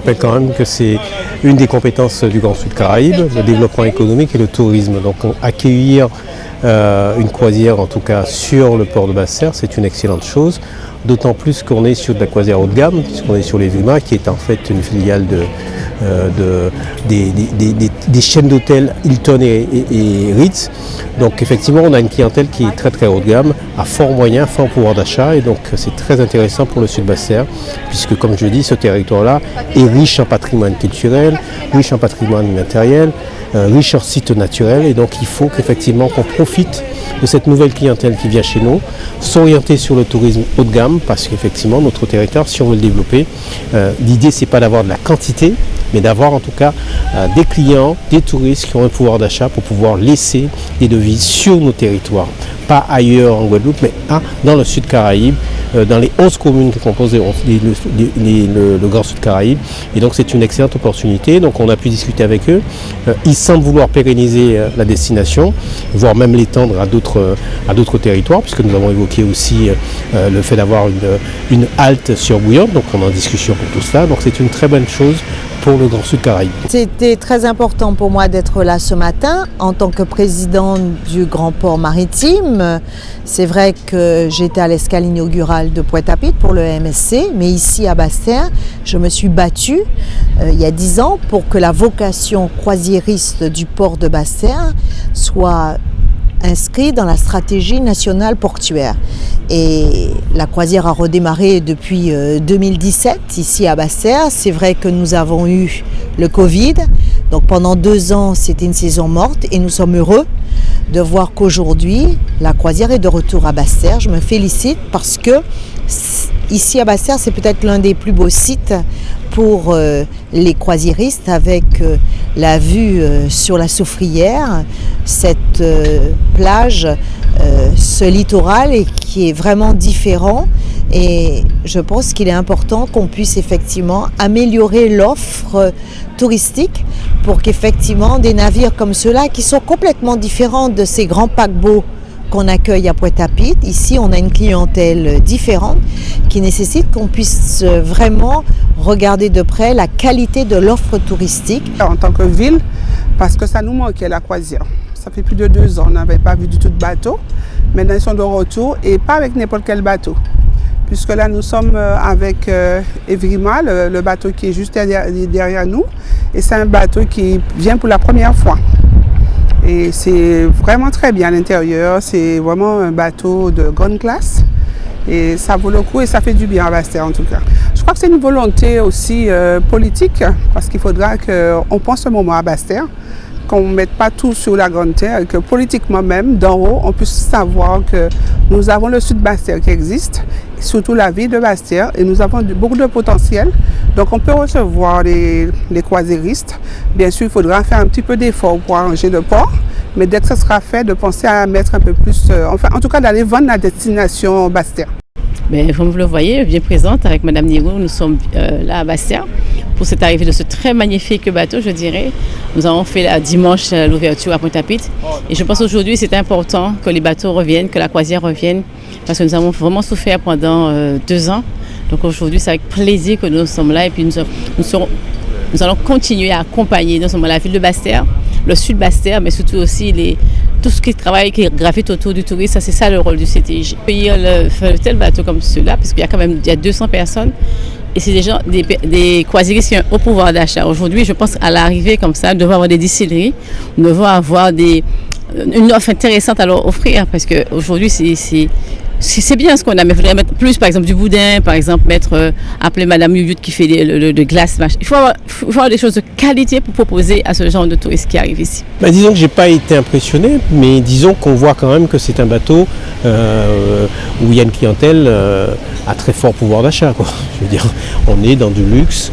rappelle quand même que c'est une des compétences du Grand Sud Caraïbes, le développement économique et le tourisme. Donc accueillir une croisière, en tout cas sur le port de Basse-Terre, c'est une excellente chose. D'autant plus qu'on est sur de la croisière haut de gamme, puisqu'on est sur l'Evrima, qui est en fait une filiale des chaînes d'hôtels Hilton et Ritz. Donc effectivement, on a une clientèle qui est très très haut de gamme, à fort moyen, fort pouvoir d'achat, et donc c'est très intéressant pour le Sud Basse-Terre, puisque comme je dis, ce territoire-là est riche en patrimoine culturel, riche en patrimoine immatériel, riche en sites naturels, et donc il faut qu'effectivement qu'on profite de cette nouvelle clientèle qui vient chez nous, s'orienter sur le tourisme haut de gamme, parce qu'effectivement notre territoire, si on veut le développer, l'idée c'est pas d'avoir de la quantité, mais d'avoir en tout cas des clients, des touristes qui ont un pouvoir d'achat pour pouvoir laisser des devises sur nos territoires. Pas ailleurs en Guadeloupe, mais dans le Sud Caraïbe, dans les 11 communes qui composent le Grand Sud Caraïbe. Et donc c'est une excellente opportunité. Donc on a pu discuter avec eux. Ils semblent vouloir pérenniser la destination, voire même l'étendre à d'autres territoires, puisque nous avons évoqué aussi le fait d'avoir une halte sur Bouillante. Donc on est en discussion pour tout cela. Donc c'est une très bonne chose pour le Grand Sud Caraïbe. C'était très important pour moi d'être là ce matin en tant que présidente du Grand Port Maritime. C'est vrai que j'étais à l'escale inaugurale de Pointe-à-Pitre pour le MSC, mais ici à Basse-Terre, je me suis battue il y a 10 ans pour que la vocation croisiériste du port de Basse-Terre soit inscrite dans la stratégie nationale portuaire. Et la croisière a redémarré depuis 2017 ici à Basse-Terre. C'est vrai que nous avons eu le Covid, donc pendant 2 ans c'était une saison morte et nous sommes heureux de voir qu'aujourd'hui la croisière est de retour à Basse-Terre. Je me félicite parce que ici à Basse-Terre c'est peut-être l'un des plus beaux sites pour les croisiéristes, avec la vue sur la Soufrière, cette plage, ce littoral qui est vraiment différent. Et je pense qu'il est important qu'on puisse effectivement améliorer l'offre touristique pour qu'effectivement des navires comme ceux-là, qui sont complètement différents de ces grands paquebots qu'on accueille à Pointe-à-Pitre, ici on a une clientèle différente qui nécessite qu'on puisse vraiment regarder de près la qualité de l'offre touristique. En tant que ville, parce que ça nous manquait la croisière. Ça fait plus de 2 ans, on n'avait pas vu du tout de bateau. Maintenant ils sont de retour et pas avec n'importe quel bateau. Puisque là nous sommes avec Evrima, le bateau qui est juste derrière nous. Et c'est un bateau qui vient pour la première fois. Et c'est vraiment très bien à l'intérieur, c'est vraiment un bateau de grande classe et ça vaut le coup et ça fait du bien à Basse-Terre en tout cas. Je crois que c'est une volonté aussi politique, parce qu'il faudra qu'on pense un moment à Basse-Terre, qu'on ne mette pas tout sur la grande terre et que politiquement même, d'en haut, on puisse savoir que nous avons le Sud Basse-Terre qui existe, surtout la ville de Basse-Terre, et nous avons beaucoup de potentiel. Donc on peut recevoir les croisiéristes. Bien sûr, il faudra faire un petit peu d'effort pour arranger le port, mais dès que ça sera fait, de penser à mettre un peu plus, enfin en tout cas d'aller vendre la destination Basse-Terre. Mais comme vous le voyez, bien présente avec Madame Niro, nous sommes là à Basse-Terre pour cette arrivée de ce très magnifique bateau, je dirais. Nous avons fait dimanche l'ouverture à Pointe-à-Pitre et je pense aujourd'hui c'est important que les bateaux reviennent, que la croisière revienne, parce que nous avons vraiment souffert pendant 2 ans. Donc aujourd'hui c'est avec plaisir que nous sommes là et puis nous allons continuer à accompagner non seulement la ville de Basse-Terre, le Sud Basse-Terre, mais surtout aussi tout ce qui travaille, qui gravite autour du tourisme. C'est ça le rôle du CTJ. Payer un tel bateau comme ceux-là, parce qu'il y a 200 personnes, et c'est des croisiéristes qui ont un haut pouvoir d'achat. Aujourd'hui, je pense à l'arrivée comme ça, nous devons avoir des distilleries, nous devons avoir une offre intéressante à leur offrir, parce qu'aujourd'hui, c'est bien ce qu'on a, mais il faudrait mettre plus, par exemple, du boudin, par exemple, appeler Madame Youyut qui fait de glace. Il faut avoir des choses de qualité pour proposer à ce genre de touristes qui arrivent ici. Disons que je n'ai pas été impressionné, mais disons qu'on voit quand même que c'est un bateau où il y a une clientèle à très fort pouvoir d'achat. Je veux dire, on est dans du luxe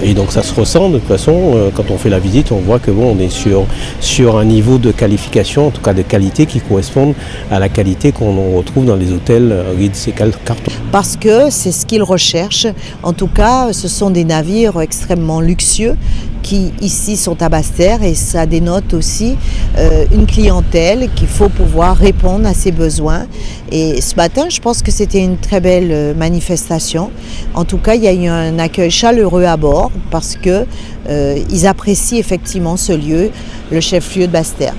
et donc ça se ressent de toute façon. Quand on fait la visite, on voit que on est sur un niveau de qualification, en tout cas de qualité, qui correspond à la qualité qu'on retrouve dans les l'hôtel Ritz et Carlton. Parce que c'est ce qu'ils recherchent. En tout cas, ce sont des navires extrêmement luxueux qui ici sont à Basse-Terre et ça dénote aussi une clientèle qu'il faut pouvoir répondre à ses besoins. Et ce matin, je pense que c'était une très belle manifestation. En tout cas, il y a eu un accueil chaleureux à bord parce qu'ils apprécient effectivement ce lieu, le chef-lieu de Basse-Terre.